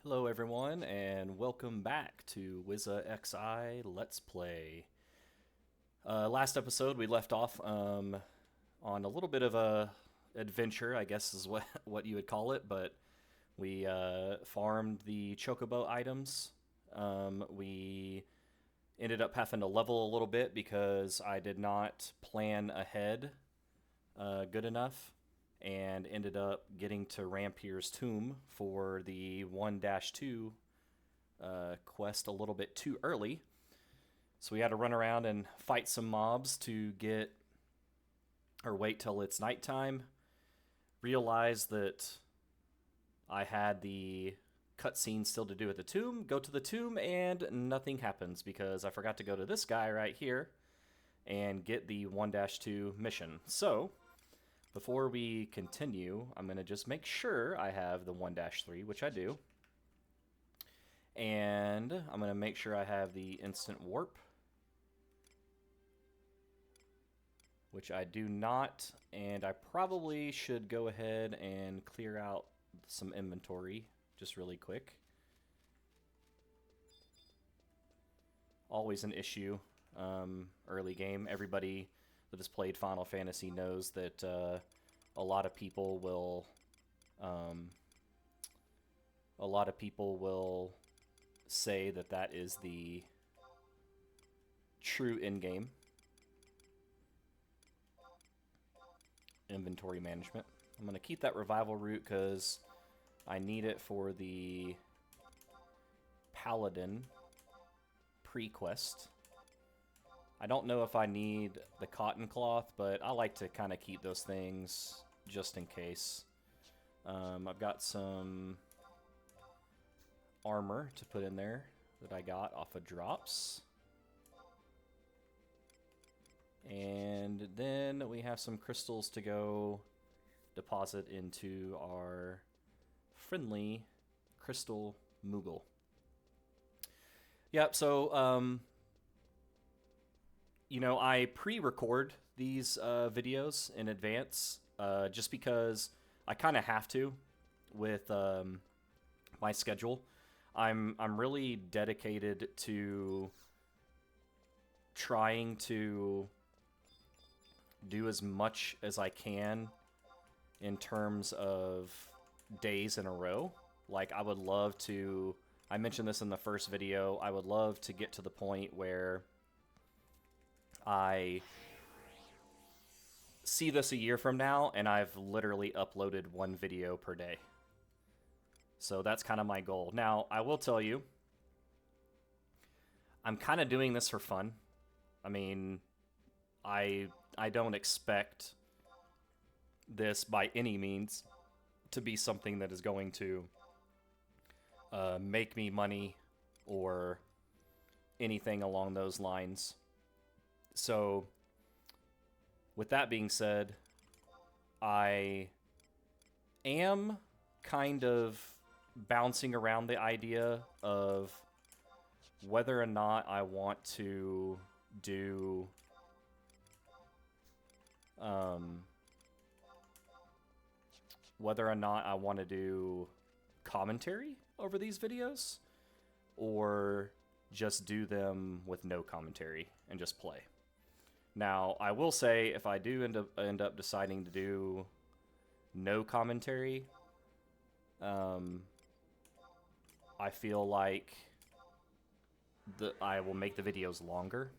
Hello everyone and welcome back to Wizzaxi Let's Play. Last episode we left off on a little bit of a adventure, I guess is what you would call it, but we farmed the Chocobo items. We ended up having to level a little bit because I did not plan ahead good enough and ended up getting to Rampier's tomb for the 1-2 quest a little bit too early. So we had to run around and fight some mobs to get, or wait till it's nighttime. Realize that I had the cutscene still to do at the tomb. Go to the tomb and nothing happens because I forgot to go to this guy right here and get the 1-2 mission. So before we continue, I'm going to just make sure I have the 1-3, which I do. And I'm going to make sure I have the instant warp, which I do not. And I probably should go ahead and clear out some inventory just really quick. Always an issue early game. Everybody that has played Final Fantasy knows that a lot of people will say that that is the true end game. Inventory management. I'm going to keep that revival route because I need it for the Paladin pre-quest. I don't know if I need the cotton cloth, but I like to kind of keep those things just in case. I've got some armor to put in there that I got off of drops. And then we have some crystals to go deposit into our friendly crystal Moogle. Yep, so you know, I pre-record these videos in advance just because I kind of have to with my schedule. I'm really dedicated to trying to do as much as I can in terms of days in a row. Like, I would love to, I mentioned this in the first video, I would love to get to the point where I see this a year from now and I've literally uploaded one video per day. So that's kind of my goal. Now, I will tell you, I'm kind of doing this for fun. I mean, I don't expect this by any means to be something that is going to make me money or anything along those lines. So, with that being said, I am kind of bouncing around the idea of whether or not I want to do whether or not I want to do commentary over these videos or just do them with no commentary and just play. Now, I will say, if I do end up deciding to do no commentary, I feel like I will make the videos longer.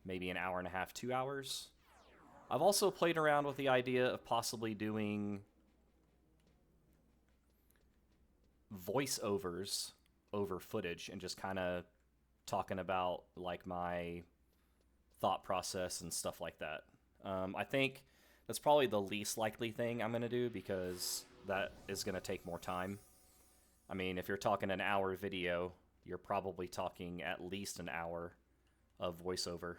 Maybe an hour and a half, 2 hours. I've also played around with the idea of possibly doing voiceovers over footage and just kind of talking about, like, my thought process and stuff like that. I think that's probably the least likely thing I'm going to do because that is going to take more time. I mean, if you're talking an hour video, you're probably talking at least an hour of voiceover.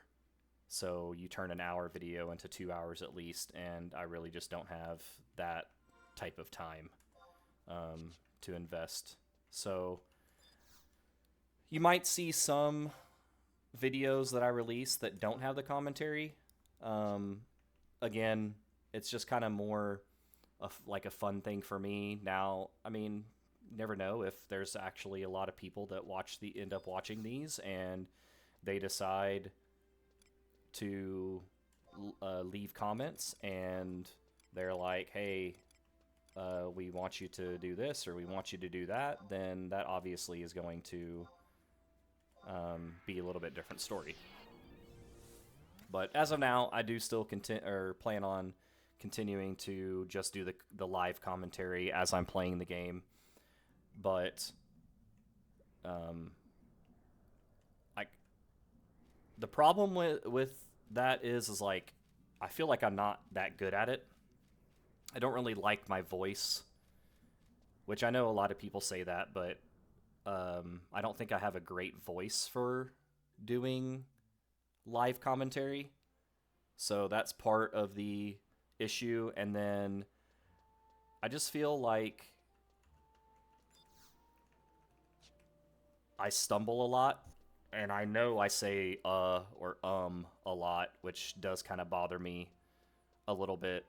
So you turn an hour video into 2 hours at least, and I really just don't have that type of time to invest. So you might see some videos that I release that don't have the commentary. Again, it's just kind of more like a fun thing for me. Now, I mean, never know if there's actually a lot of people that end up watching these, and they decide to leave comments, and they're like, hey, we want you to do this, or we want you to do that, then that obviously is going to be a little bit different story. But as of now, I do still plan on continuing to just do the live commentary as I'm playing the game. But the problem with that is like, I feel like I'm not that good at it. I don't really like my voice, which I know a lot of people say that, but I don't think I have a great voice for doing live commentary. So that's part of the issue. And then I just feel like I stumble a lot, and I know I say or a lot, which does kind of bother me a little bit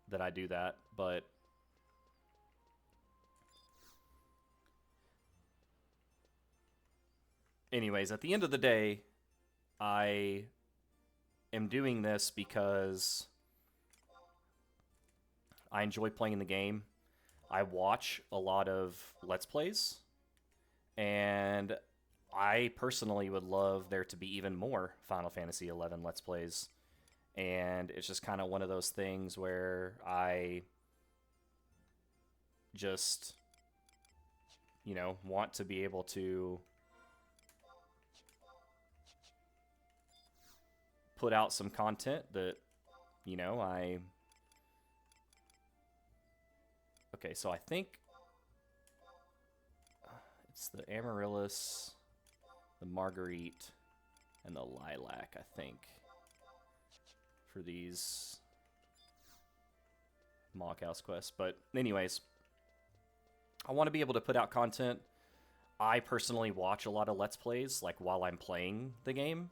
that I do that. But anyways, at the end of the day, I am doing this because I enjoy playing the game. I watch a lot of Let's Plays, and I personally would love there to be even more Final Fantasy XI Let's Plays. And it's just kind of one of those things where I just, want to be able to put out some content that, I... Okay, so I think it's the Amaryllis, the Marguerite, and the Lilac, I think, for these Mockhouse quests. But anyways, I want to be able to put out content. I personally watch a lot of Let's Plays, like, while I'm playing the game,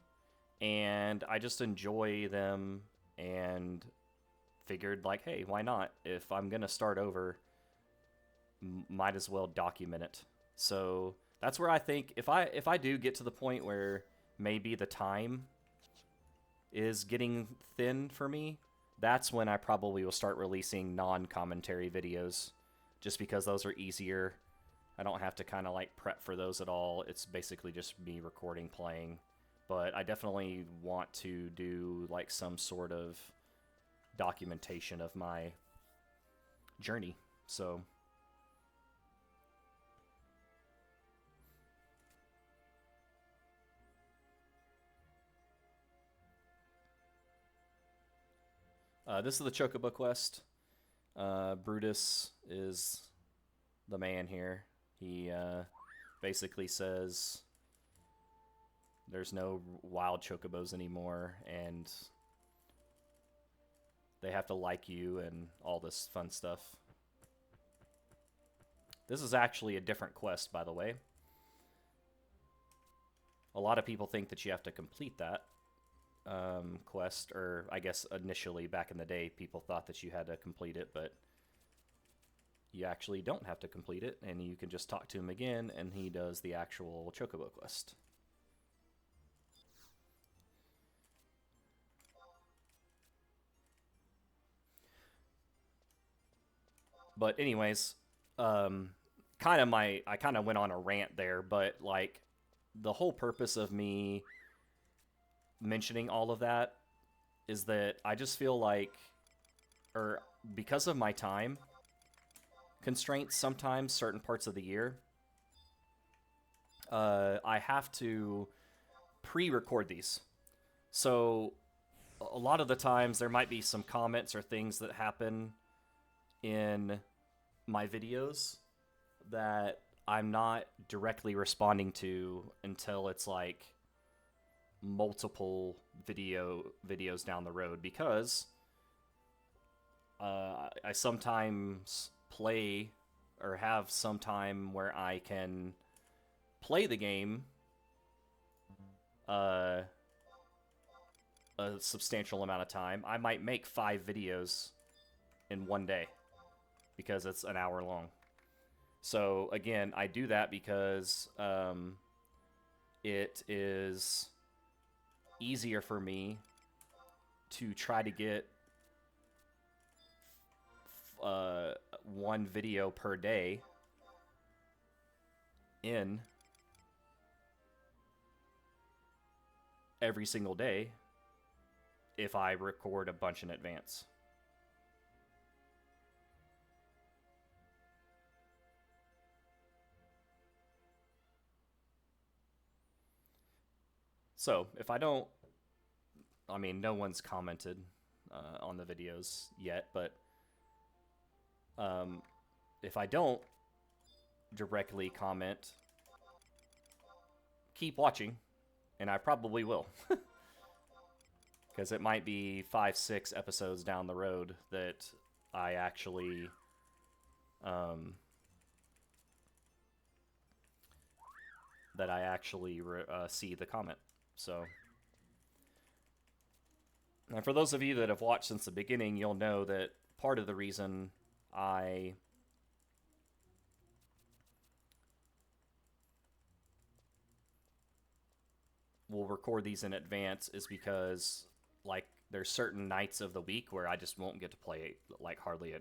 and I just enjoy them, and figured, like, hey, why not? If I'm gonna start over, might as well document it. So that's where I think if I do get to the point where maybe the time is getting thin for me, that's when I probably will start releasing non-commentary videos, just because those are easier. I don't have to kind of like prep for those at all. It's basically just me recording, playing. But I definitely want to do like some sort of documentation of my journey. So this is the Chocobo quest. Brutus is the man here. He basically says there's no wild chocobos anymore, and they have to like you and all this fun stuff. This is actually a different quest, by the way. A lot of people think that you have to complete that quest, or I guess initially back in the day people thought that you had to complete it, but you actually don't have to complete it, and you can just talk to him again, and he does the actual Chocobo quest. But anyways, I kind of went on a rant there, but like the whole purpose of me mentioning all of that is that I just feel like, or because of my time constraints, sometimes certain parts of the year, I have to pre-record these. So a lot of the times there might be some comments or things that happen in my videos that I'm not directly responding to until it's like multiple videos down the road, because I sometimes play or have some time where I can play the game a substantial amount of time. I might make 5 videos in one day because it's an hour long. So again, I do that because it is easier for me to try to get one video per day in every single day if I record a bunch in advance. So if I don't, I mean, no one's commented on the videos yet, but if I don't directly comment, keep watching, and I probably will. Because it might be 5-6 episodes down the road that I actually see the comment. So, and for those of you that have watched since the beginning, you'll know that part of the reason I will record these in advance is because, like, there's certain nights of the week where I just won't get to play, like, hardly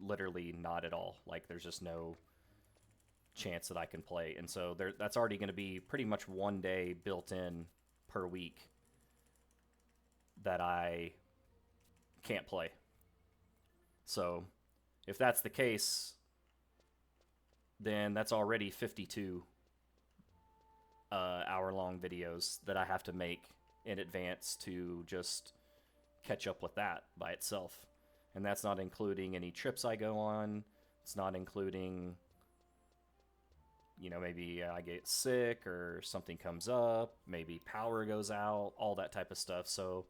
literally not at all. Like, there's just no chance that I can play. And so that's already going to be pretty much one day built in per week that I can't play. So if that's the case, then that's already 52 hour-long videos that I have to make in advance to just catch up with that by itself. And that's not including any trips I go on. It's not including, you know, maybe I get sick or something comes up, maybe power goes out, all that type of stuff. So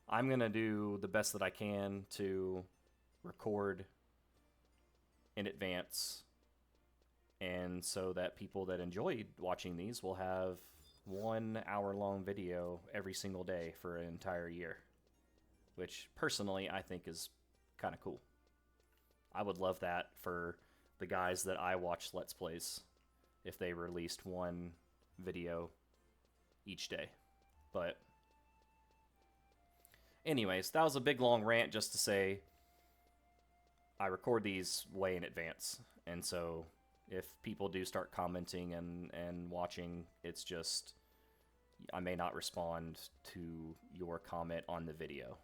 I'm going to do the best that I can to record in advance, and so that people that enjoy watching these will have 1 hour-long video every single day for an entire year, which personally I think is kind of cool. I would love that for the guys that I watch Let's Plays if they released one video each day. But anyways, that was a big long rant just to say I record these way in advance. And so if people do start commenting and watching, it's just I may not respond to your comment on the video.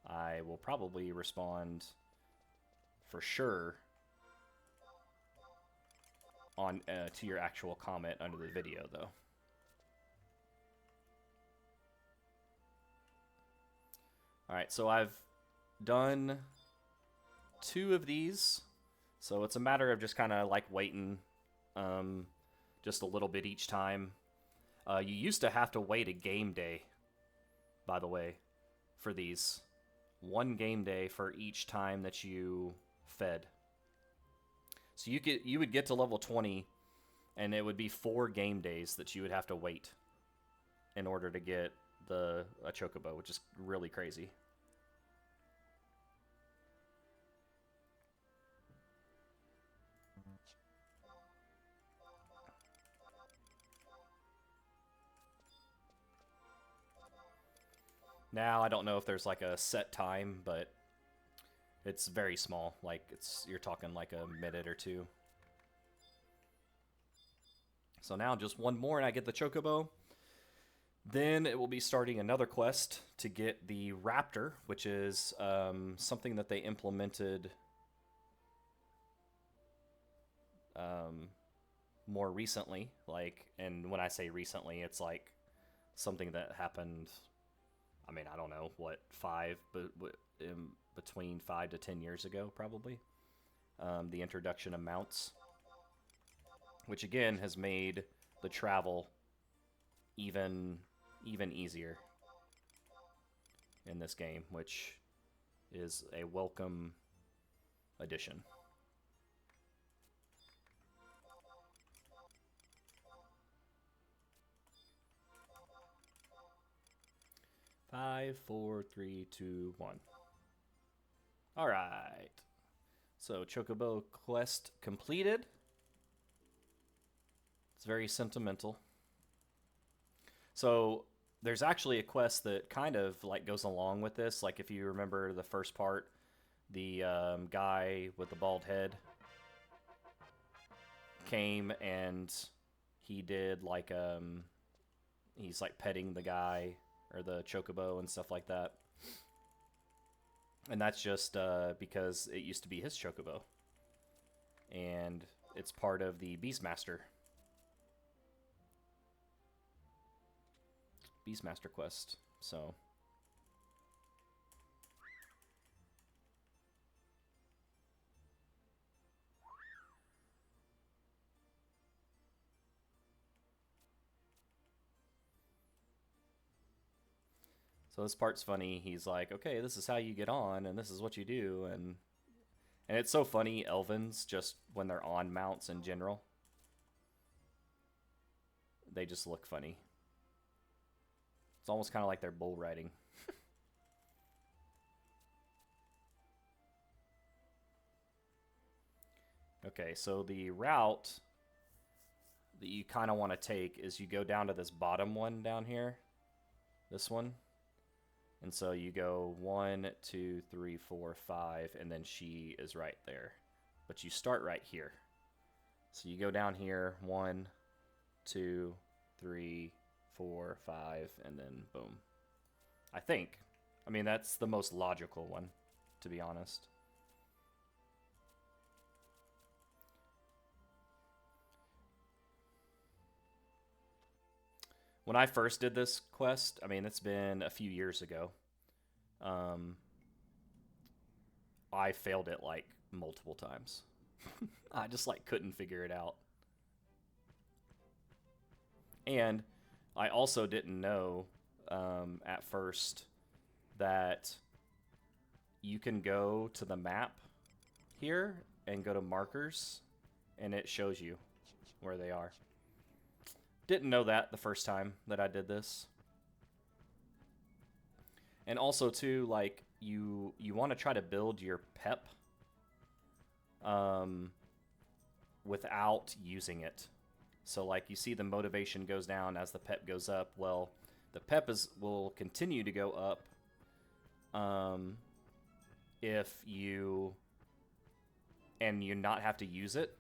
I will probably respond for sure on to your actual comment under the video, though. Alright, so I've done 2 of these, so it's a matter of just kind of like waiting just a little bit each time. You used to have to wait a game day, by the way, for these. 1 game day for each time that you fed. So you would get to level 20, and it would be 4 game days that you would have to wait in order to get a Chocobo, which is really crazy. Now, I don't know if there's like a set time, but it's very small. Like, you're talking like a minute or 2. So now just 1 more and I get the Chocobo. Then it will be starting another quest to get the Raptor, which is something that they implemented more recently. Like, and when I say recently, it's like something that happened, I mean, I don't know, what, between 5 to 10 years ago, probably. The introduction of mounts, which again has made the travel even easier in this game, which is a welcome addition. Five, 4, 3, 2, 1. All right. So Chocobo quest completed. It's very sentimental. So there's actually a quest that kind of like goes along with this. Like if you remember the first part, the guy with the bald head came and he did like he's like petting the guy or the chocobo and stuff like that. And that's just because it used to be his chocobo. And it's part of the Beastmaster quest. So this part's funny. He's like, okay, this is how you get on, and this is what you do, and it's so funny, Elvins, just when they're on mounts in general. They just look funny. It's almost kind of like they're bull riding. Okay, so the route that you kind of want to take is you go down to this bottom one down here. This one. And so you go 1, 2, 3, 4, 5, and then she is right there. But you start right here. So you go down here, 1, 2, 3, 4, 5, and then boom. I think. I mean, that's the most logical one, to be honest. When I first did this quest, I mean, it's been a few years ago. I failed it like multiple times. I just like couldn't figure it out. And I also didn't know at first that you can go to the map here and go to markers, and it shows you where they are. Didn't know that the first time that I did this. And also too, like you want to try to build your pep without using it. So like you see the motivation goes down as the pep goes up. Well, the pep will continue to go up if you not have to use it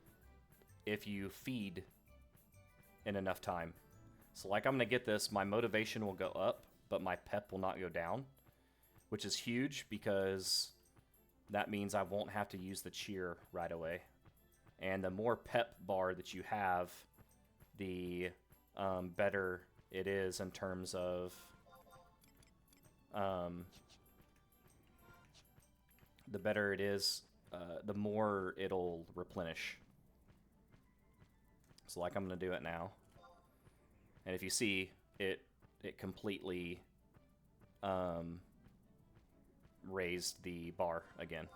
if you feed in enough time. So like I'm going to get this, my motivation will go up, but my pep will not go down, which is huge because that means I won't have to use the cheer right away. And the more pep bar that you have, the better it is in terms of the better it is, the more it'll replenish. So like I'm going to do it now. And if you see, it completely raised the bar again.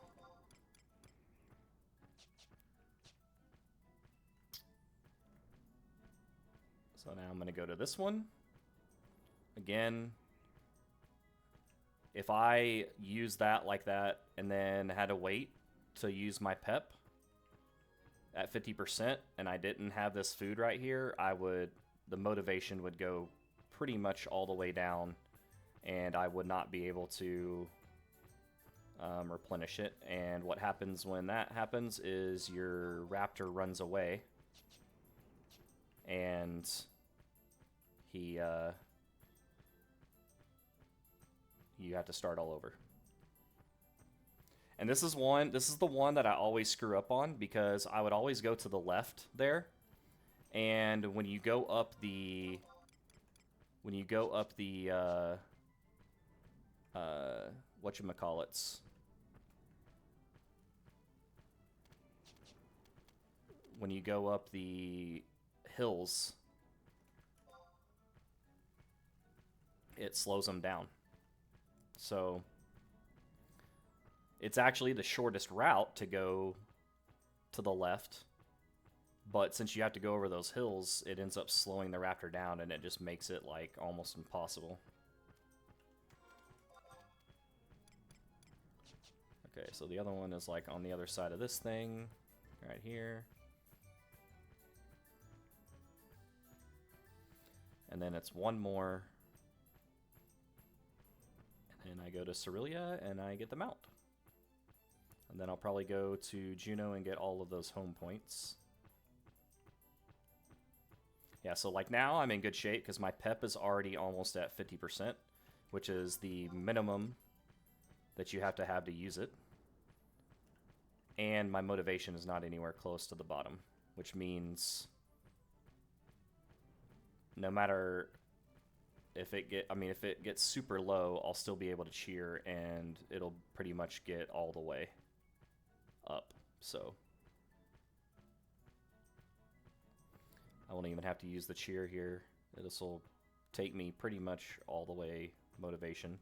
So now I'm going to go to this one. Again, if I use that like that and then had to wait to use my pep at 50% and I didn't have this food right here, the motivation would go pretty much all the way down and I would not be able to replenish it. And what happens when that happens is your raptor runs away and you have to start all over. And this is the one that I always screw up on because I would always go to the left there. And when you go up the whatchamacallits, when you go up the hills, it slows them down. So it's actually the shortest route to go to the left, but since you have to go over those hills, it ends up slowing the raptor down, and it just makes it like almost impossible. Okay, so the other one is like on the other side of this thing, right here. And then it's one more. And I go to Cerealia and I get the mount. And then I'll probably go to Juno and get all of those home points. Yeah, so like now I'm in good shape because my pep is already almost at 50%, which is the minimum that you have to use it. And my motivation is not anywhere close to the bottom, which means no matter if it gets super low, I'll still be able to cheer and it'll pretty much get all the way up. So I won't even have to use the cheer here. This will take me pretty much all the way motivation.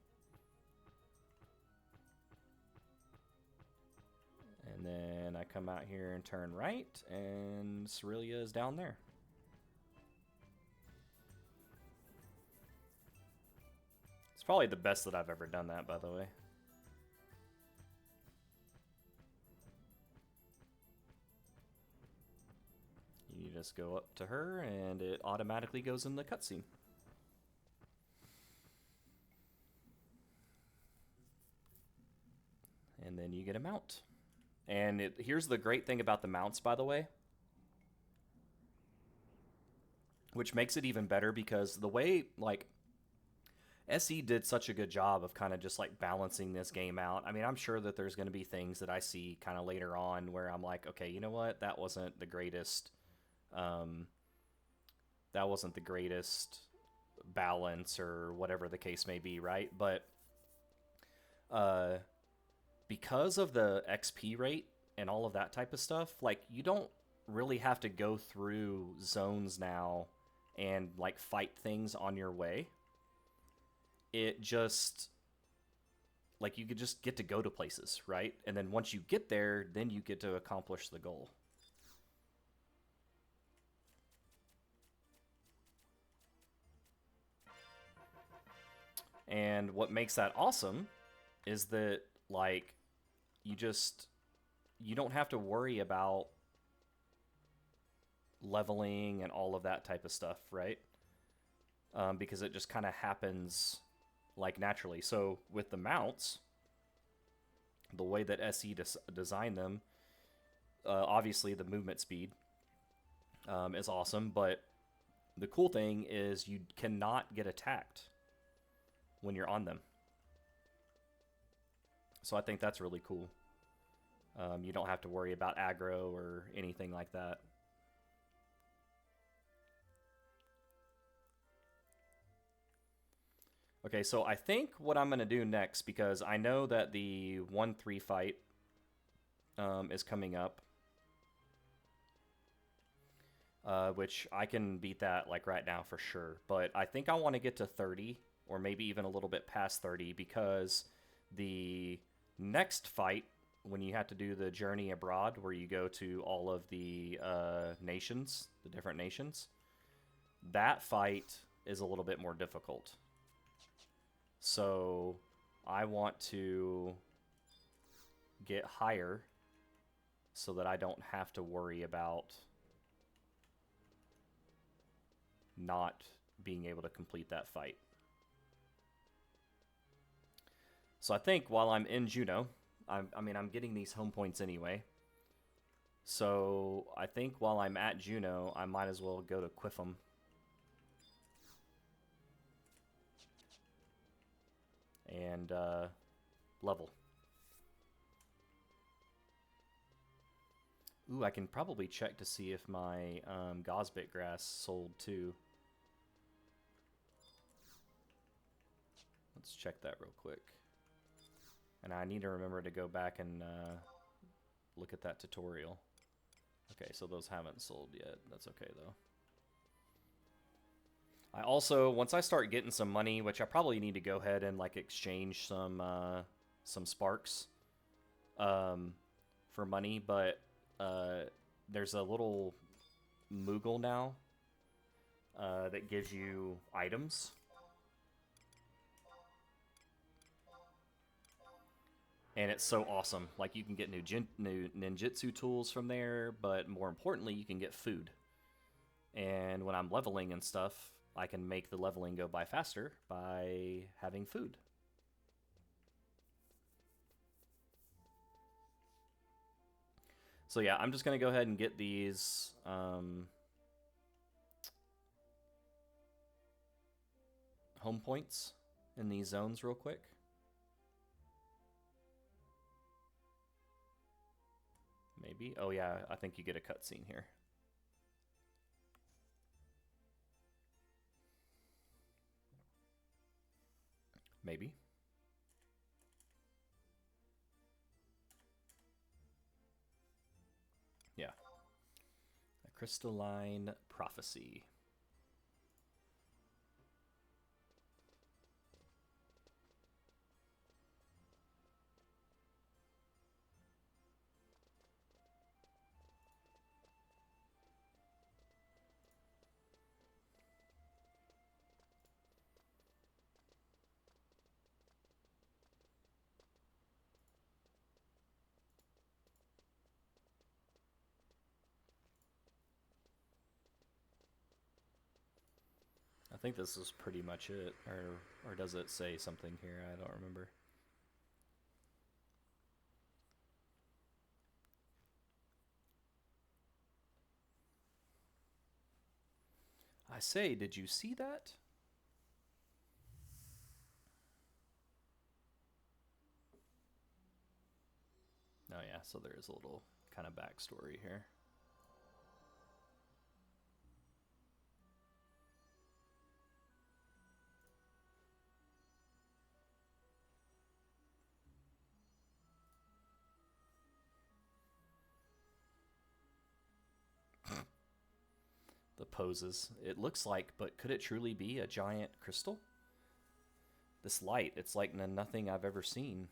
And then I come out here and turn right, and Cerealia is down there. It's probably the best that I've ever done that, by the way. You just go up to her, and it automatically goes in the cutscene. And then you get a mount. And here's the great thing about the mounts, by the way, which makes it even better because the way, like, SE did such a good job of kind of just, like, balancing this game out. I mean, I'm sure that there's going to be things that I see kind of later on where I'm like, okay, you know what? That wasn't the greatest, balance or whatever the case may be, right? But, because of the XP rate and all of that type of stuff, like, you don't really have to go through zones now and, like, fight things on your way. It just, like, you could just get to go to places, right? And then once you get there, then you get to accomplish the goal. And what makes that awesome is that, like, you don't have to worry about leveling and all of that type of stuff, right? Because it just kind of happens, like, naturally. So with the mounts, the way that SE designed them, obviously the movement speed is awesome, but the cool thing is you cannot get attacked when you're on them. So I think that's really cool. You don't have to worry about aggro or anything like that. Okay, so I think what I'm going to do next, because I know that the 1-3 fight is coming up, which I can beat that, like, right now for sure. But I think I want to get to 30, or maybe even a little bit past 30, because the next fight, when you have to do the journey abroad, where you go to all of the nations, the different nations, that fight is a little bit more difficult. So I want to get higher so that I don't have to worry about not being able to complete that fight. So I think while I'm in Juno, I'm getting these home points anyway. So I think while I'm at Juno, I might as well go to Quiffum. And level. Ooh, I can probably check to see if my Gosbit grass sold too. Let's check that real quick. And I need to remember to go back and look at that tutorial. Okay, so those haven't sold yet. That's okay, though. I also, once I start getting some money, which I probably need to go ahead and, like, exchange some sparks for money, but there's a little Moogle now that gives you items. And it's so awesome. Like, you can get new ninjutsu tools from there, but more importantly, you can get food. And when I'm leveling and stuff, I can make the leveling go by faster by having food. So yeah, I'm just going to go ahead and get these home points in these zones real quick. Maybe. Oh yeah, I think you get a cutscene here. Maybe. Yeah. A crystalline prophecy. I think this is pretty much it, or does it say something here? I don't remember. I say, did you see that? Oh yeah, so there is a little kind of backstory here. The poses. It looks like, but could it truly be a giant crystal? This light, it's like nothing I've ever seen.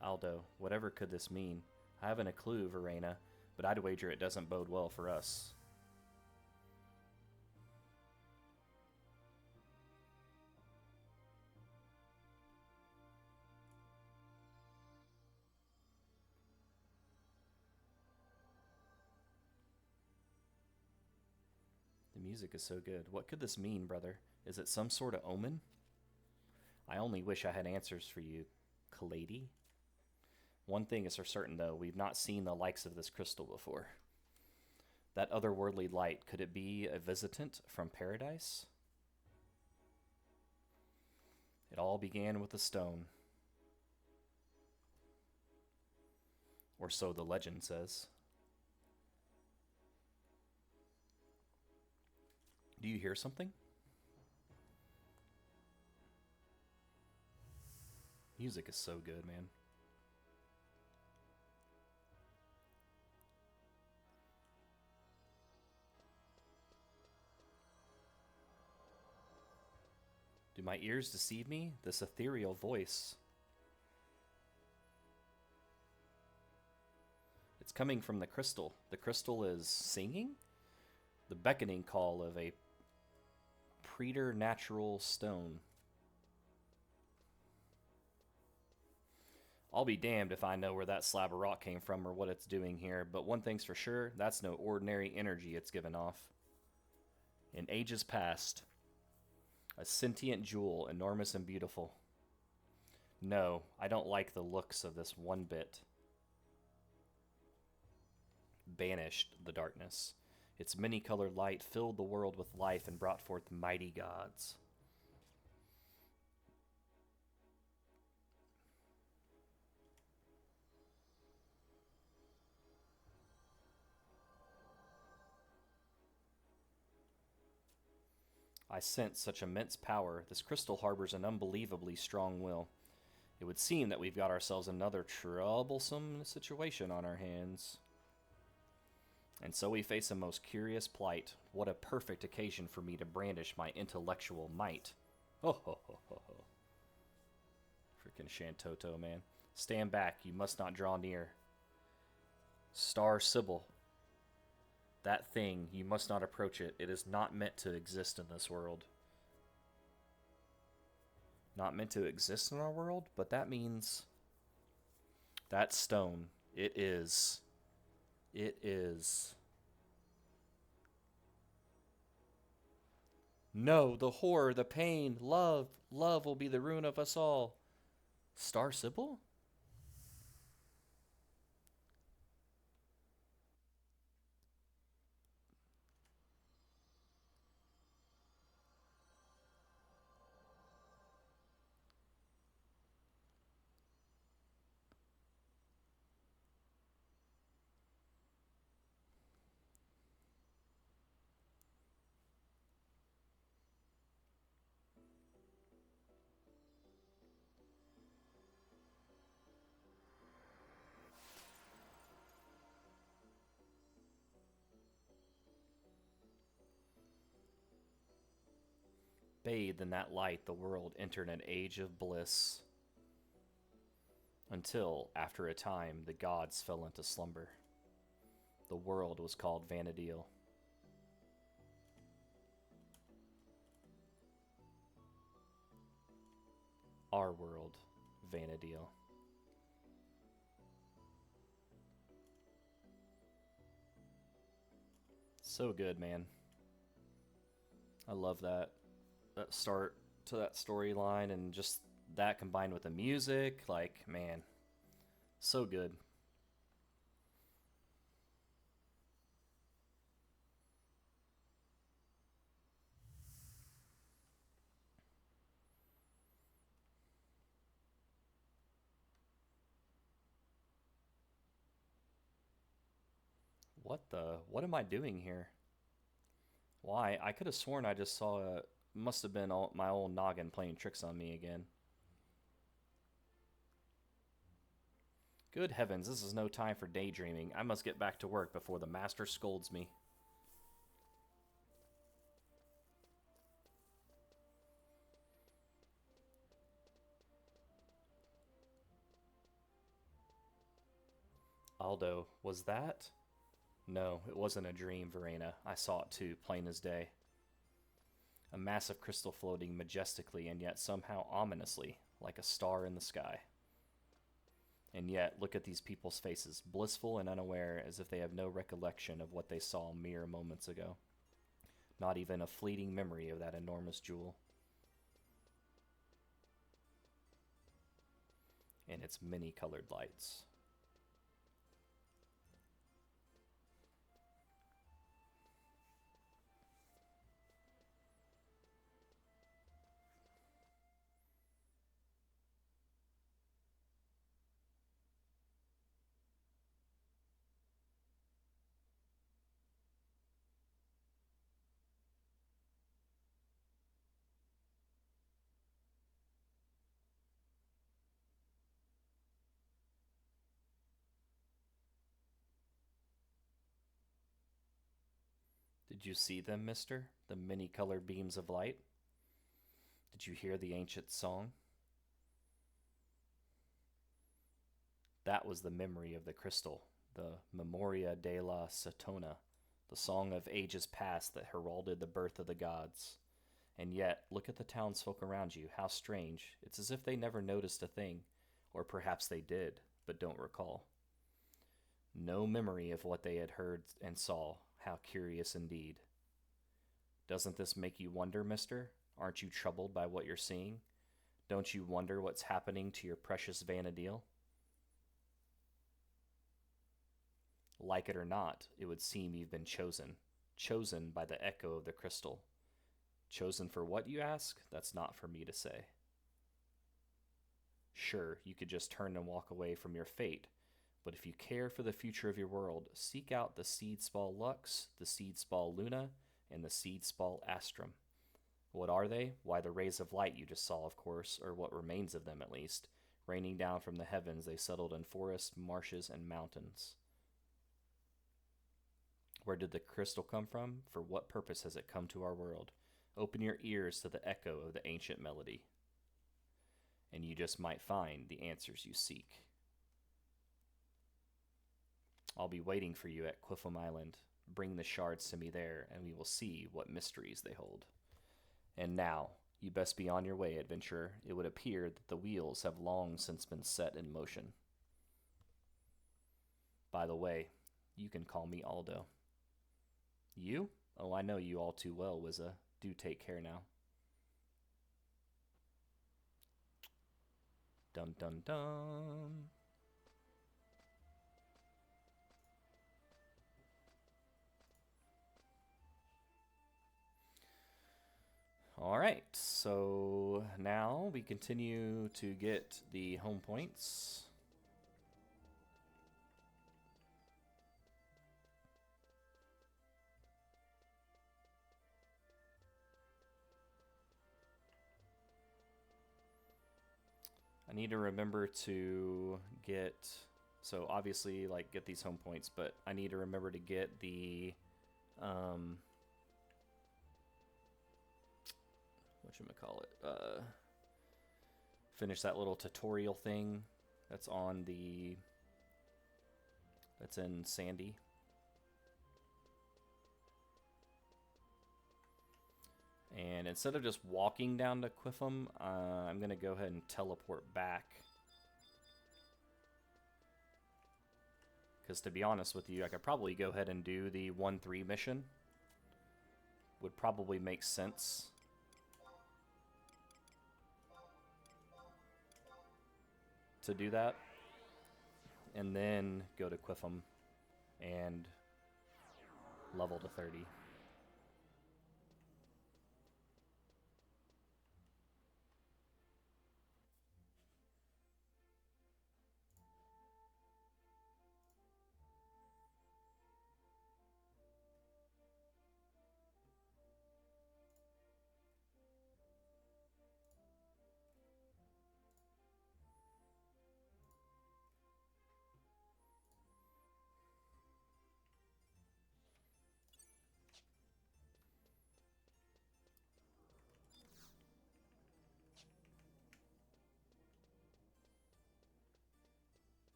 Aldo, whatever could this mean? I haven't a clue, Verena, but I'd wager it doesn't bode well for us. The music is so good. What could this mean, brother? Is it some sort of omen? I only wish I had answers for you, Kalady. One thing is for certain, though, we've not seen the likes of this crystal before. That otherworldly light, could it be a visitant from paradise? It all began with a stone. Or so the legend says. Do you hear something? Music is so good, man. Do my ears deceive me? This ethereal voice. It's coming from the crystal. The crystal is singing? The beckoning call of a preternatural stone. I'll be damned if I know where that slab of rock came from or what it's doing here, but one thing's for sure, that's no ordinary energy it's given off. In ages past, a sentient jewel, enormous and beautiful. No, I don't like the looks of this one bit. Banished the darkness. Its many-colored light filled the world with life and brought forth mighty gods. I sense such immense power. This crystal harbors an unbelievably strong will. It would seem that we've got ourselves another troublesome situation on our hands. And so we face a most curious plight. What a perfect occasion for me to brandish my intellectual might. Ho ho ho ho ho. Freaking Shantoto, man. Stand back, you must not draw near. Star Sybil. That thing, you must not approach it. It is not meant to exist in this world. Not meant to exist in our world? But that means... That stone. It is. It is. No, the horror, the pain, love. Love will be the ruin of us all. Star Sybil? Bathed in that light, the world entered an age of bliss. Until, after a time, the gods fell into slumber. The world was called Vana'diel. Our world, Vana'diel. So good, man. I love that start to that storyline and just that combined with the music, like man, so good. What am I doing here? Why? I could have sworn I just saw a must have been my old noggin playing tricks on me again. Good heavens, this is no time for daydreaming. I must get back to work before the master scolds me. Aldo, was that? No, it wasn't a dream, Verena. I saw it too, plain as day. A massive crystal floating majestically and yet somehow ominously, like a star in the sky. And yet, look at these people's faces, blissful and unaware, as if they have no recollection of what they saw mere moments ago. Not even a fleeting memory of that enormous jewel and its many colored lights. Did you see them, mister? The many colored beams of light? Did you hear the ancient song? That was the memory of the crystal, the Memoria de la Satona, the song of ages past that heralded the birth of the gods. And yet, look at the townsfolk around you. How strange. It's as if they never noticed a thing. Or perhaps they did, but don't recall. No memory of what they had heard and saw. How curious indeed. Doesn't this make you wonder, mister? Aren't you troubled by what you're seeing? Don't you wonder what's happening to your precious Vana'diel? Like it or not, it would seem you've been chosen. Chosen by the echo of the crystal. Chosen for what, you ask? That's not for me to say. Sure, you could just turn and walk away from your fate, but if you care for the future of your world, seek out the Seed Spall Lux, the Seed Spall Luna, and the Seed Spall Astrum. What are they? Why, the rays of light you just saw, of course, or what remains of them at least. Raining down from the heavens, they settled in forests, marshes, and mountains. Where did the crystal come from? For what purpose has it come to our world? Open your ears to the echo of the ancient melody, and you just might find the answers you seek. I'll be waiting for you at Cliffham Island. Bring the shards to me there, and we will see what mysteries they hold. And now, you best be on your way, adventurer. It would appear that the wheels have long since been set in motion. By the way, you can call me Aldo. You? Oh, I know you all too well, Wizza. Do take care now. Dun dun dun. Alright, so now we continue to get the home points. I need to remember to get, so obviously like get these home points, but I need to remember to get the whatchamacallit, finish that little tutorial thing that's on the, that's in Sandy. And instead of just walking down to Quiffum, I'm going to go ahead and teleport back. Because to be honest with you, I could probably go ahead and do the 1-3 mission. Would probably make sense. To do that. And then go to Quiffum and level to 30.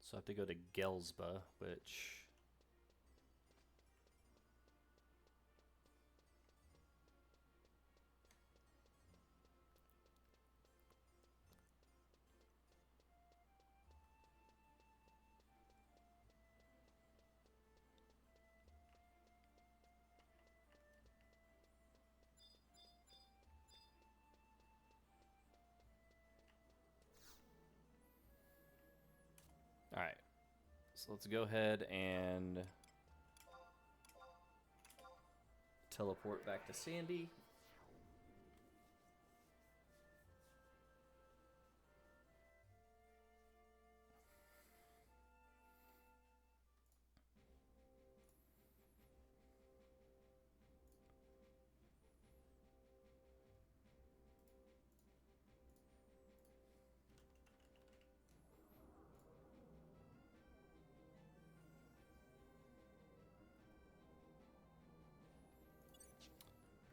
So I have to go to Gelsba, which... Alright, so let's go ahead and teleport back to Sandy.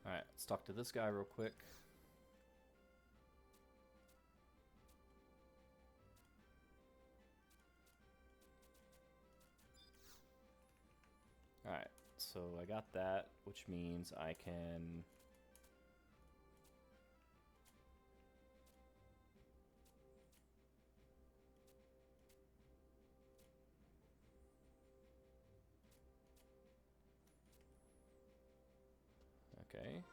Alright, let's talk to this guy real quick. Alright, so I got that, which means I can... Okay.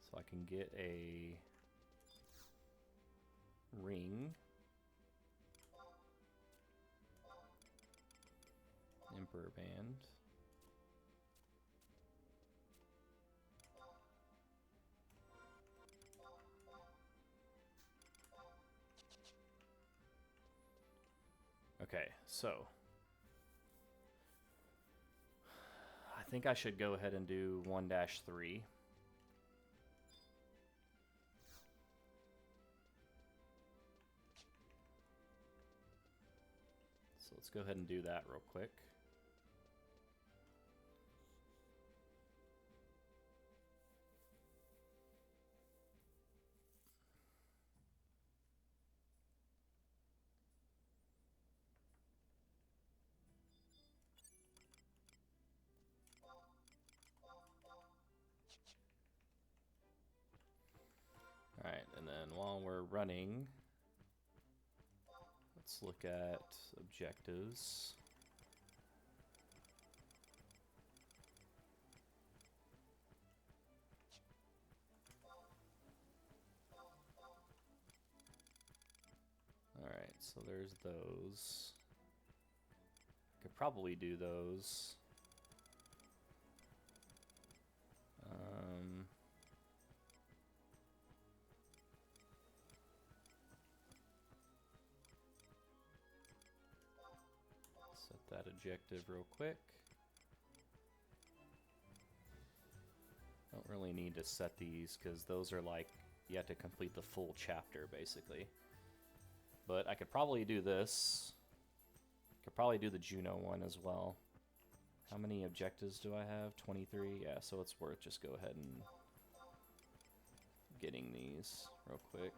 So I can get a ring. Emperor Band. Okay, so I think I should go ahead and do 1-3. So let's go ahead and do that real quick. And while we're running, let's look at objectives. Alright, so there's those. Could probably do those. Set that objective real quick. Don't really need to set these because those are like, you have to complete the full chapter basically. But I could probably do this. Could probably do the Juno one as well. How many objectives do I have? 23? Yeah, so it's worth just go ahead and getting these real quick.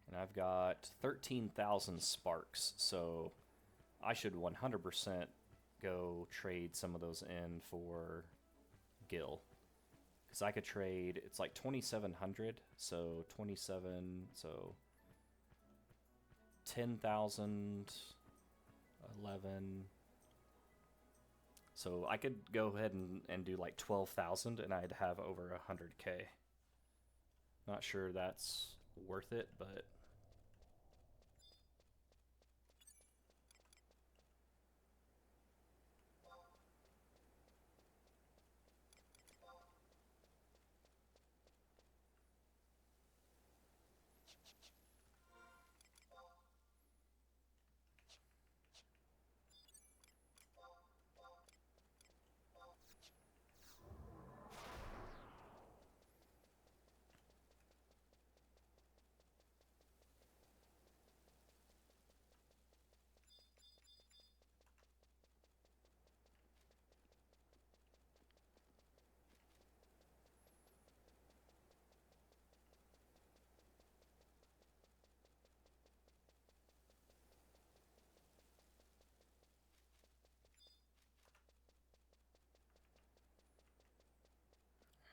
And I've got 13,000 sparks, so I should 100% go trade some of those in for Gil. Because I could trade, it's like 2,700, so 27, so 10,000, 11. So I could go ahead and do like 12,000 and I'd have over 100k. Not sure that's worth it, but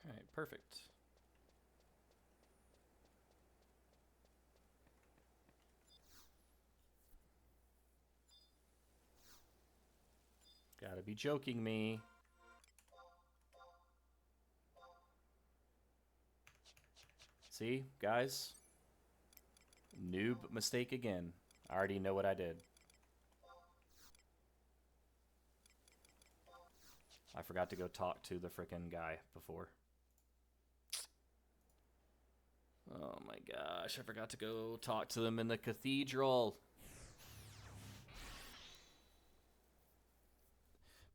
alright, perfect. Gotta be joking me. See, guys? Noob mistake again. I already know what I did. I forgot to go talk to the frickin' guy before. Oh my gosh, I forgot to go talk to them in the cathedral.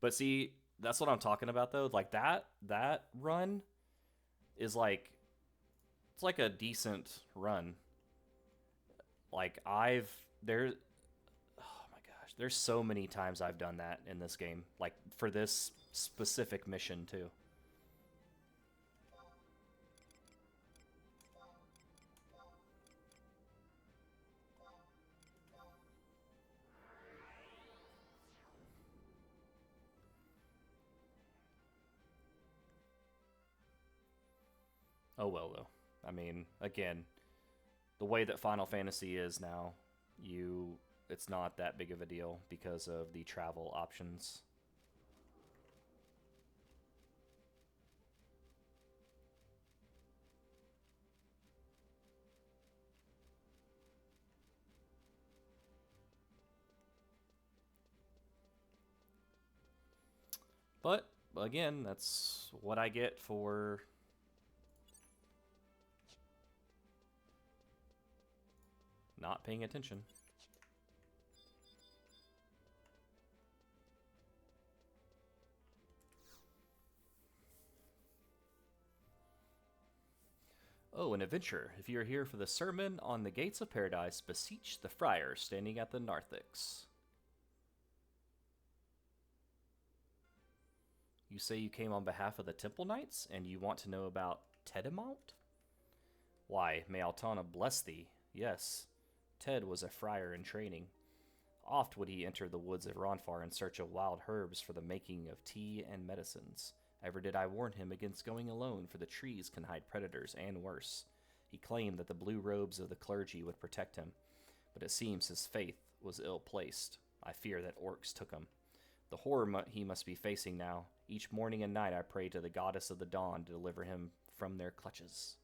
But see, that's what I'm talking about though. Like that run is like, it's like a decent run. Like oh my gosh, there's so many times I've done that in this game. Like for this specific mission too. Oh well though. I mean, again, the way that Final Fantasy is now, it's not that big of a deal because of the travel options. But again, that's what I get for not paying attention. Oh, an adventure. If you are here for the sermon on the gates of paradise, beseech the friar standing at the narthex. You say you came on behalf of the Temple Knights, and you want to know about Tedemont? Why, may Altana bless thee. Yes, Ted was a friar in training. Oft would he enter the woods of Ronfar in search of wild herbs for the making of tea and medicines. Ever did I warn him against going alone, for the trees can hide predators, and worse. He claimed that the blue robes of the clergy would protect him, but it seems his faith was ill-placed. I fear that orcs took him. The horror he must be facing now. Each morning and night I pray to the goddess of the dawn to deliver him from their clutches.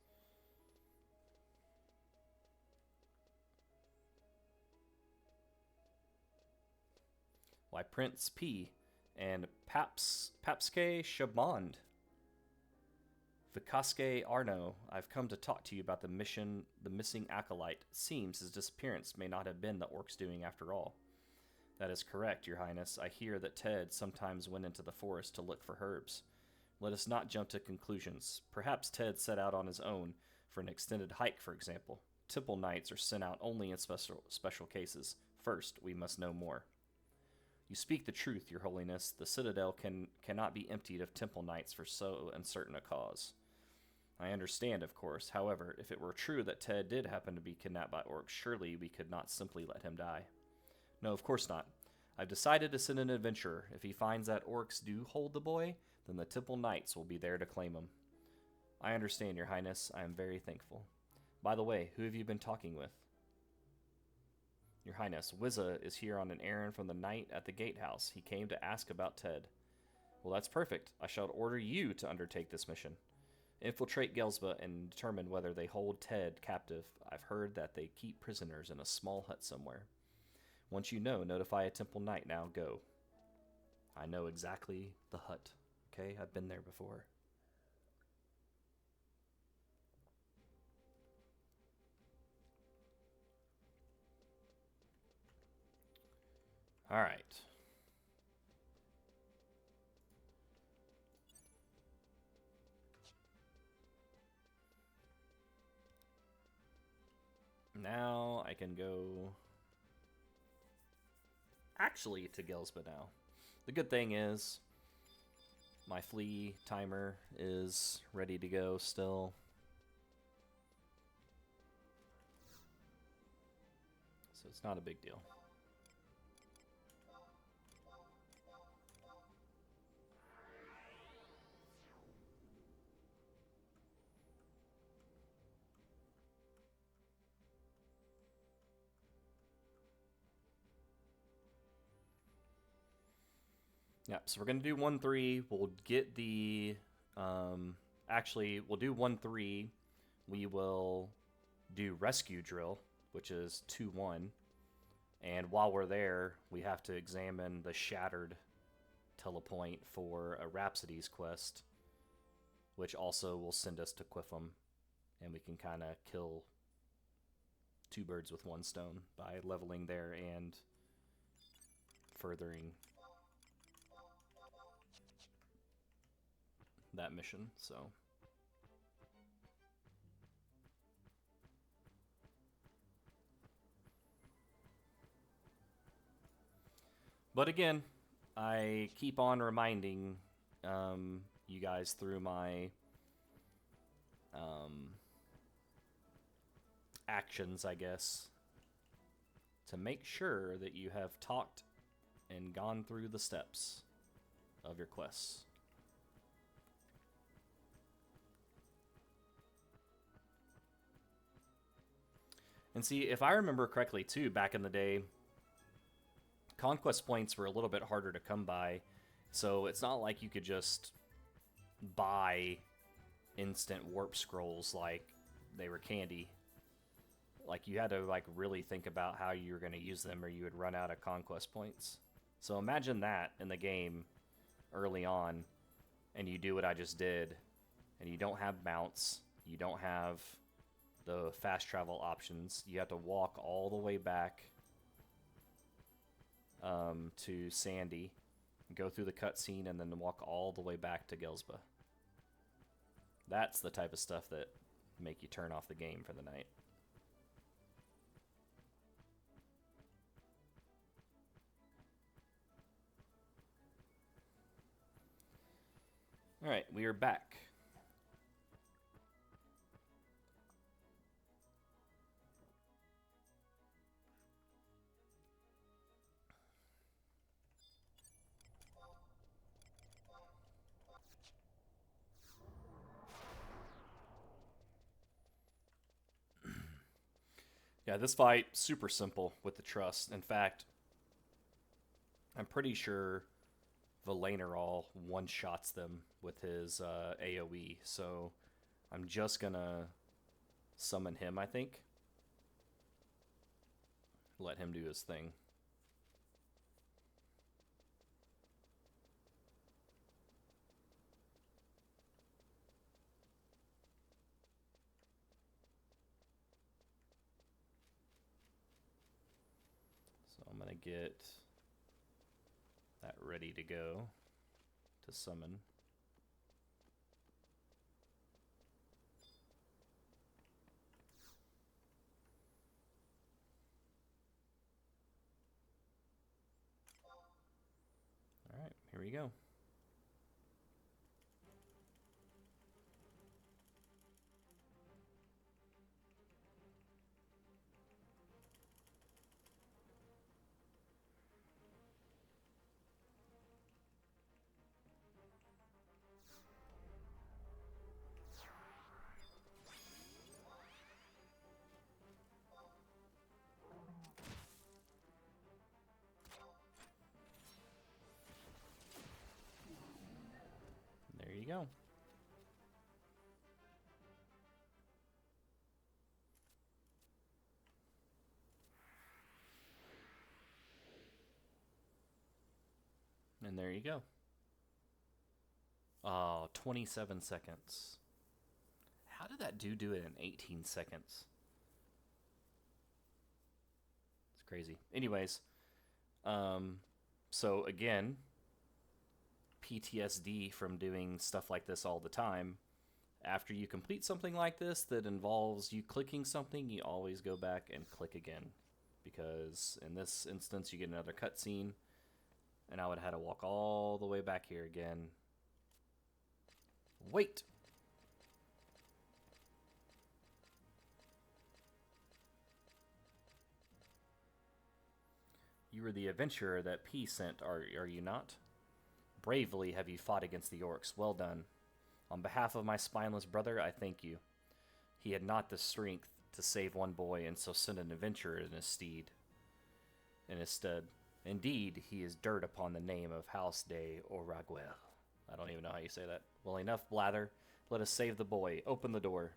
Why, Prince P and Papske Shabond. Vikaske Arno, I've come to talk to you about the missing acolyte. It seems his disappearance may not have been the orcs' doing after all. That is correct, Your Highness. I hear that Ted sometimes went into the forest to look for herbs. Let us not jump to conclusions. Perhaps Ted set out on his own for an extended hike, for example. Temple Knights are sent out only in special cases. First, we must know more. You speak the truth, Your Holiness. The Citadel cannot be emptied of Temple Knights for so uncertain a cause. I understand, of course. However, if it were true that Ted did happen to be kidnapped by orcs, surely we could not simply let him die. No, of course not. I've decided to send an adventurer. If he finds that orcs do hold the boy, then the Temple Knights will be there to claim him. I understand, Your Highness. I am very thankful. By the way, who have you been talking with? Your Highness, Wizza is here on an errand from the knight at the gatehouse. He came to ask about Ted. Well, that's perfect. I shall order you to undertake this mission. Infiltrate Gelsba and determine whether they hold Ted captive. I've heard that they keep prisoners in a small hut somewhere. Once you know, notify a Temple Knight. Now go. I know exactly the hut. Okay, I've been there before. All right. Now I can go actually to Gelsba now. The good thing is my flea timer is ready to go still. So it's not a big deal. Yeah, so we're going to do 1-3. We'll get the... actually, we'll do 1-3. We will do Rescue Drill, which is 2-1. And while we're there, we have to examine the Shattered telepoint for a Rhapsody's quest, which also will send us to Quiffum. And we can kind of kill two birds with one stone by leveling there and furthering that mission, so. But again, I keep on reminding you guys through my actions, I guess, to make sure that you have talked and gone through the steps of your quests. And see, if I remember correctly, too, back in the day, conquest points were a little bit harder to come by, so it's not like you could just buy instant warp scrolls like they were candy. Like, you had to, like, really think about how you were going to use them or you would run out of conquest points. So imagine that in the game early on, and you do what I just did, and you don't have mounts, you don't have the fast travel options. You have to walk all the way back to Sandy, go through the cutscene, and then walk all the way back to Gelsba. That's the type of stuff that make you turn off the game for the night. Alright, we are back. Yeah, this fight, super simple with the trust. In fact, I'm pretty sure Vana'diel one-shots them with his AoE, so I'm just gonna summon him, I think. Let him do his thing. So I'm gonna get that ready to go to summon. Alright, here we go. There you go. And there you go. Oh, 27 seconds. How did that dude do it in 18 seconds? It's crazy. Anyways, so again, PTSD from doing stuff like this all the time. After you complete something like this that involves you clicking something, you always go back and click again. Because in this instance, you get another cutscene, and I would have had to walk all the way back here again. Wait! You were the adventurer that P sent, are you not? Bravely have you fought against the orcs. Well done. On behalf of my spineless brother, I thank you. He had not the strength to save one boy, and so sent an adventurer in his stead. Indeed, he is dirt upon the name of House de Oraguel. I don't even know how you say that. Well, enough blather. Let us save the boy. Open the door.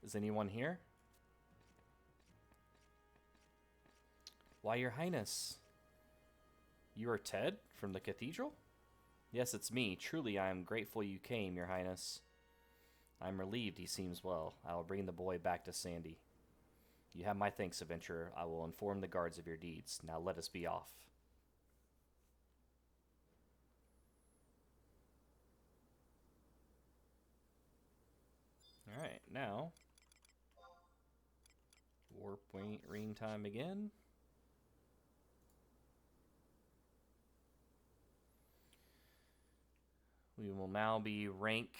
Is anyone here? Why, your highness. You are Ted from the cathedral? Yes, it's me. Truly, I am grateful you came, your highness. I am relieved he seems well. I will bring the boy back to Sandy. You have my thanks, adventurer. I will inform the guards of your deeds. Now let us be off. Alright, now warp ring time again. We will now be rank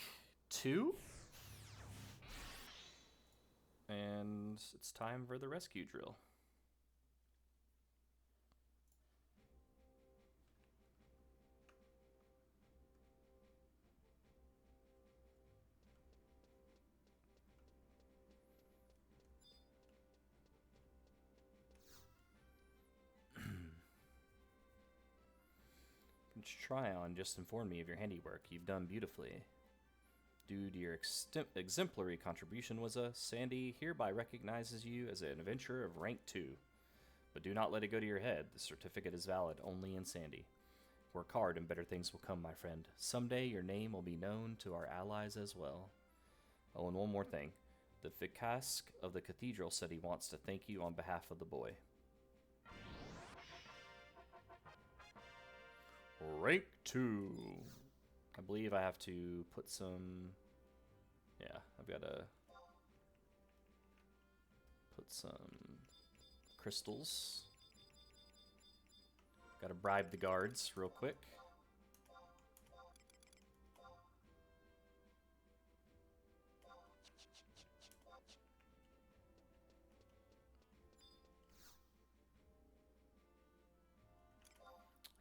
2. And it's time for the rescue drill. Tryon just informed me of your handiwork. You've done beautifully. Due to your exemplary contribution, Sandy hereby recognizes you as an adventurer of rank 2. But do not let it go to your head. The certificate is valid only in Sandy. Work hard and better things will come, my friend. Someday your name will be known to our allies as well. Oh, and one more thing. The Vicask of the cathedral said he wants to thank you on behalf of the boy. Rank 2. I believe I have to put some... Yeah, I've got to put some crystals. Got to bribe the guards real quick.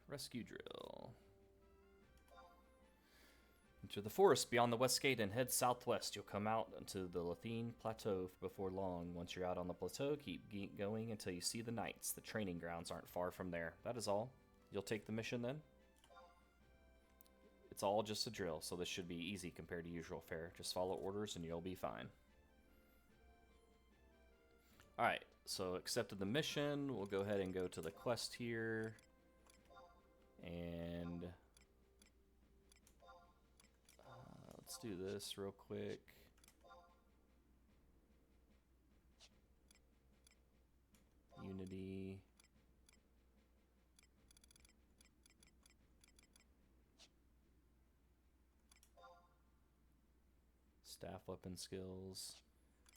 Rescue drill. Enter the forest beyond the west gate and head southwest. You'll come out onto the Lathine Plateau before long. Once you're out on the plateau, keep going until you see the knights. The training grounds aren't far from there. That is all. You'll take the mission then? It's all just a drill, so this should be easy compared to usual fare. Just follow orders and you'll be fine. Alright, so accepted the mission. We'll go ahead and go to the quest here. And let's do this real quick. Unity. Staff weapon skills.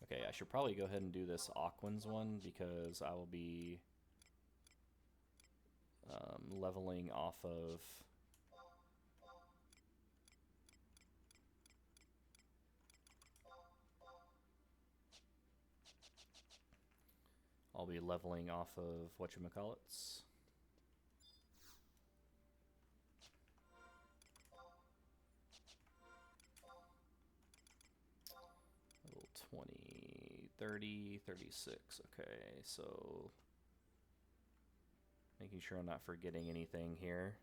Okay, I should probably go ahead and do this Aquans one because I will be leveling off of whatchamacallits. Level 20, 30, 36. Okay, so making sure I'm not forgetting anything here.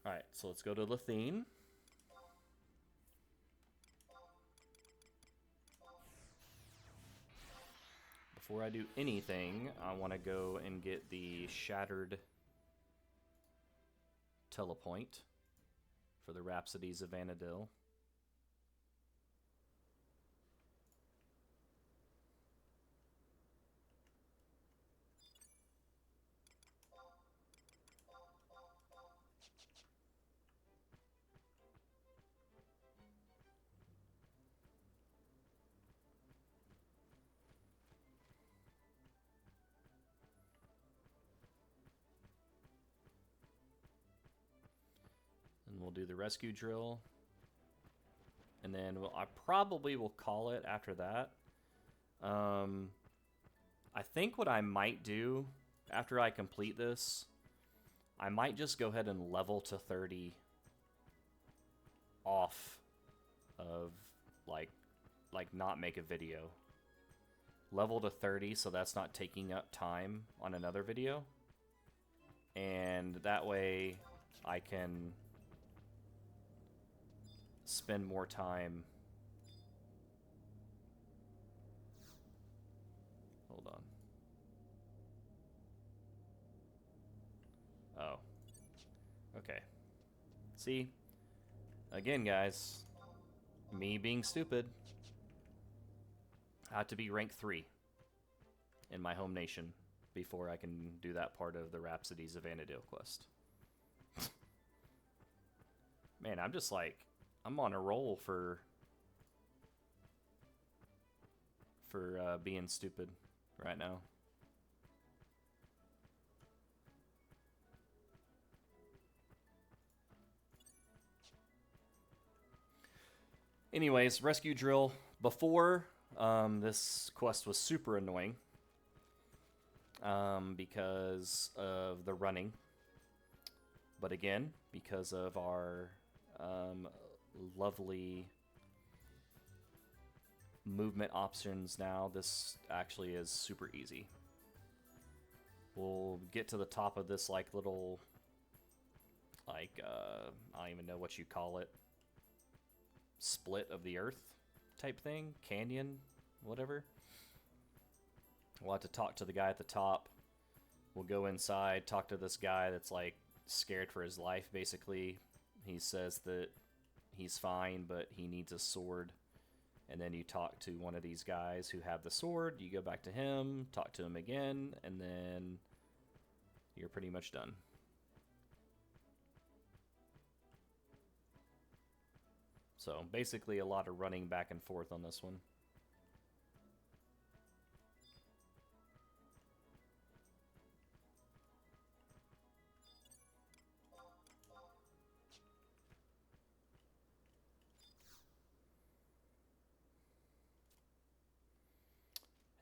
Alright, so let's go to Lathine. Before I do anything, I want to go and get the Shattered Telepoint for the Rhapsodies of Vana'diel. And we'll do the rescue drill. And then I probably will call it after that. I think what I might do after I complete this, I might just go ahead and level to 30 off of, like not make a video. Level to 30 so that's not taking up time on another video. And that way I can spend more time. Hold on. Oh. Okay. See? Again, guys. Me being stupid. I have to be rank 3 in my home nation before I can do that part of the Rhapsodies of Vana'diel quest. Man, I'm just like, I'm on a roll for being stupid right now. Anyways, rescue drill. Before, this quest was super annoying because of the running. But again, because of our lovely movement options now, this actually is super easy. We'll get to the top of this like little, like, I don't even know what you call it, split of the earth type thing, canyon, whatever. We'll have to talk to the guy at the top. We'll go inside, talk to this guy that's like scared for his life, basically. He says that he's fine, but he needs a sword. And then you talk to one of these guys who have the sword. You go back to him, talk to him again, and then you're pretty much done. So basically a lot of running back and forth on this one.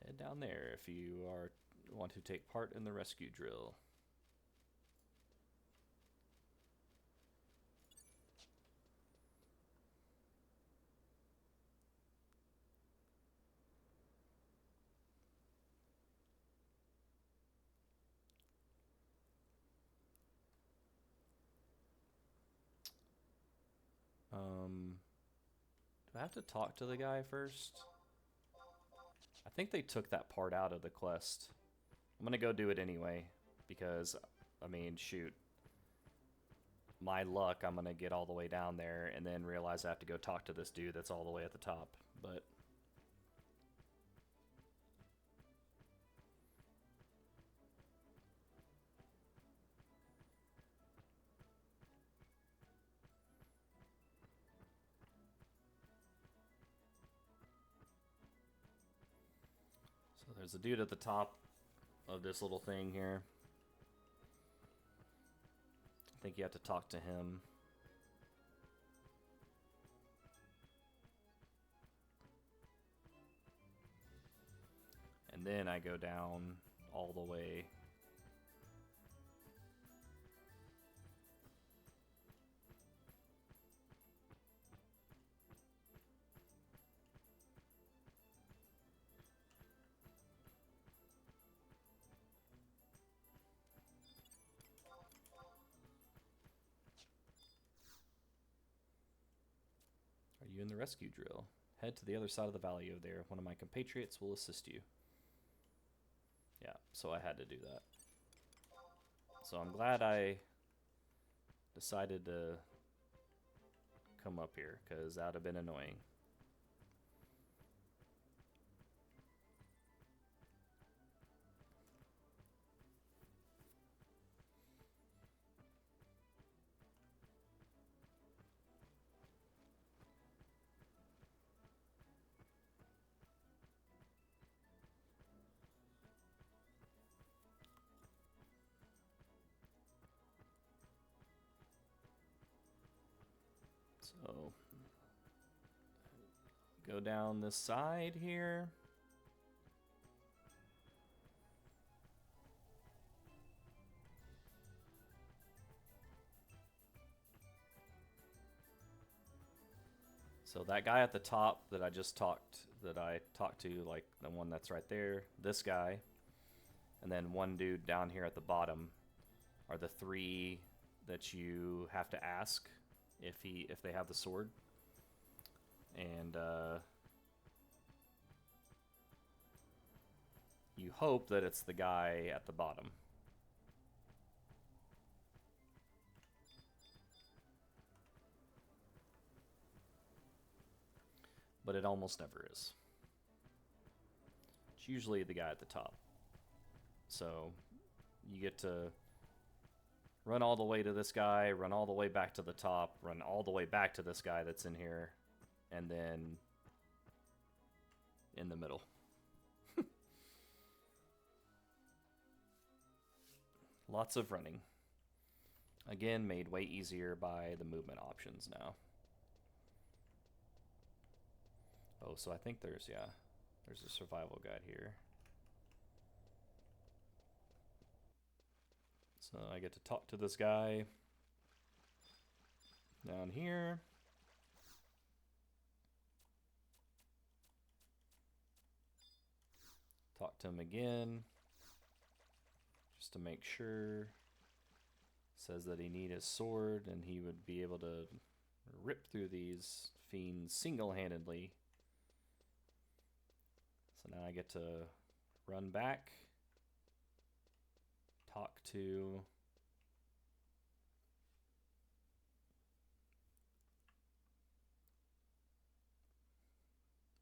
Head down there if you want to take part in the rescue drill. Do I have to talk to the guy first? I think they took that part out of the quest. I'm gonna go do it anyway, because, I mean, shoot. My luck, I'm gonna get all the way down there and then realize I have to go talk to this dude that's all the way at the top. But so there's a dude at the top of this little thing here. I think you have to talk to him. And then I go down all the way. Are you in the rescue drill? Head to the other side of the valley over there. One of my compatriots will assist you. Yeah, so I had to do that. So I'm glad I decided to come up here, because that would have been annoying. So, go down this side here. So that guy at the top that I talked to, like the one that's right there, this guy, and then one dude down here at the bottom are the three that you have to ask if they have the sword. And you hope that it's the guy at the bottom. But it almost never is. It's usually the guy at the top. So you get to run all the way to this guy, run all the way back to the top, run all the way back to this guy that's in here, and then in the middle. Lots of running. Again, made way easier by the movement options now. Oh, so I think there's a survival guide here. So I get to talk to this guy down here. Talk to him again, just to make sure. Says that he need his sword and he would be able to rip through these fiends single-handedly. So now I get to run back, talk to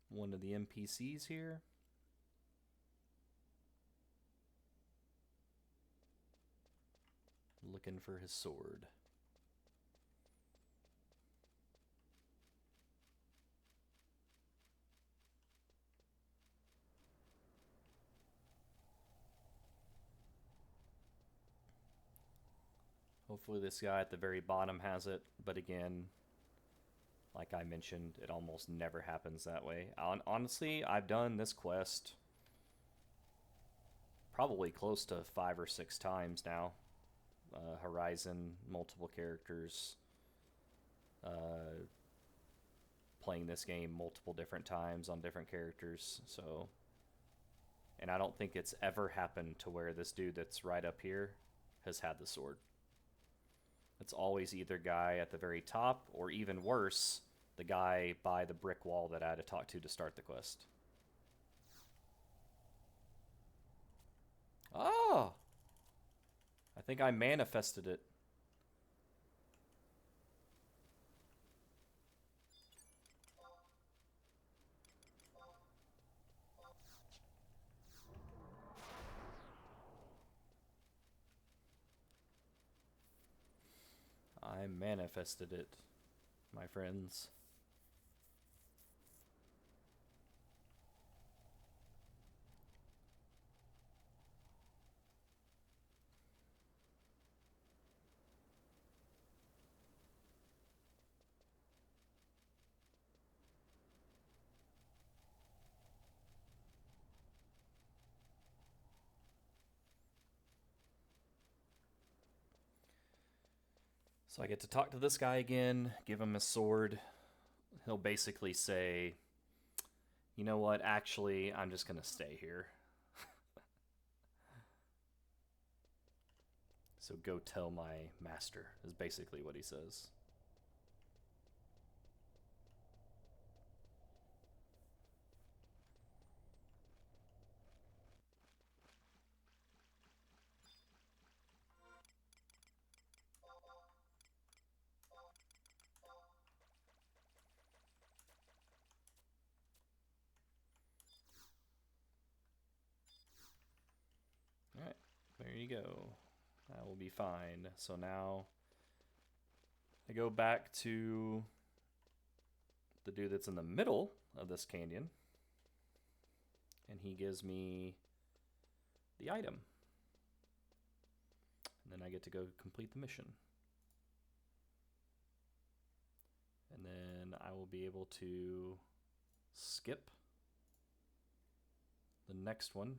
one of the NPCs here. Looking for his sword. Hopefully this guy at the very bottom has it, but again, like I mentioned, it almost never happens that way. Honestly, I've done this quest probably close to 5 or 6 times now. Horizon, multiple characters, playing this game multiple different times on different characters, so... And I don't think it's ever happened to where this dude that's right up here has had the sword. It's always either guy at the very top, or even worse, the guy by the brick wall that I had to talk to start the quest. Oh! I think I manifested it. I manifested it, my friends. So I get to talk to this guy again, give him his sword. He'll basically say, you know what, actually, I'm just going to stay here. So go tell my master, is basically what he says. Alright, there you go. That will be fine. So now I go back to the dude that's in the middle of this canyon, and he gives me the item. And then I get to go complete the mission. And then I will be able to skip the next one,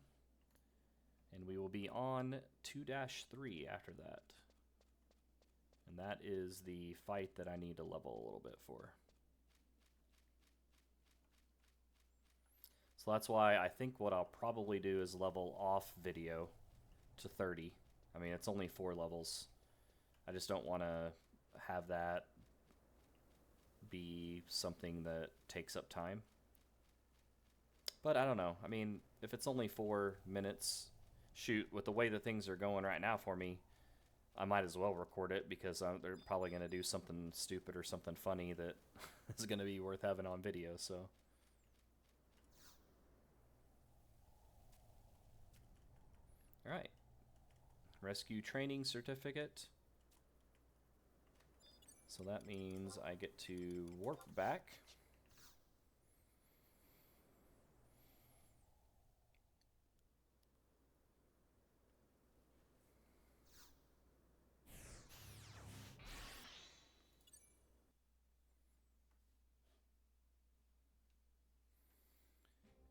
and we will be on 2-3 after that. And that is the fight that I need to level a little bit for. So that's why I think what I'll probably do is level off video to 30. I mean, it's only 4 levels. I just don't want to have that be something that takes up time. But I don't know. I mean, if it's only 4 minutes, shoot, with the way that things are going right now for me, I might as well record it, because they're probably going to do something stupid or something funny that is going to be worth having on video, so. Alright. Rescue training certificate. So that means I get to warp back.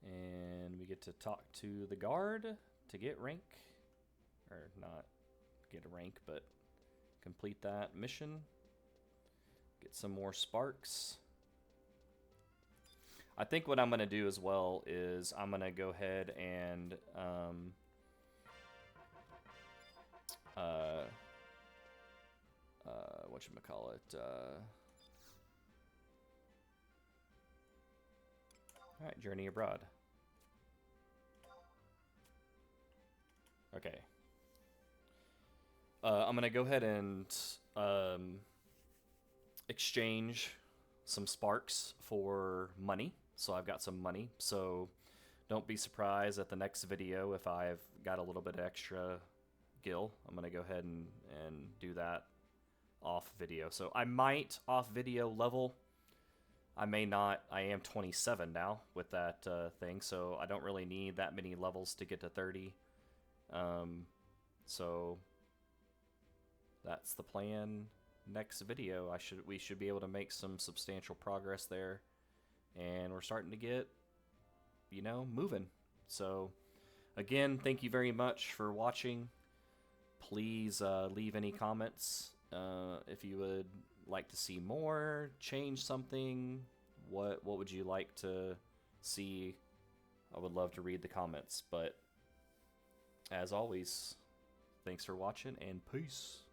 And we get to talk to the guard to get rank. Or not get a rank, but complete that mission. Get some more sparks. I think what I'm going to do as well is I'm going to go ahead and whatchamacallit, alright, Journey Abroad. Okay. I'm going to go ahead and exchange some sparks for money. So I've got some money. So don't be surprised at the next video if I've got a little bit extra gil. I'm going to go ahead and do that off video. So I might off video level. I may not. I am 27 now with that thing, so I don't really need that many levels to get to 30. So that's the plan. Next video, we should be able to make some substantial progress there, and we're starting to get, you know, moving. So again, thank you very much for watching. Please leave any comments if you would like to see more, change something. What would you like to see? I would love to read the comments. But as always, thanks for watching, and peace.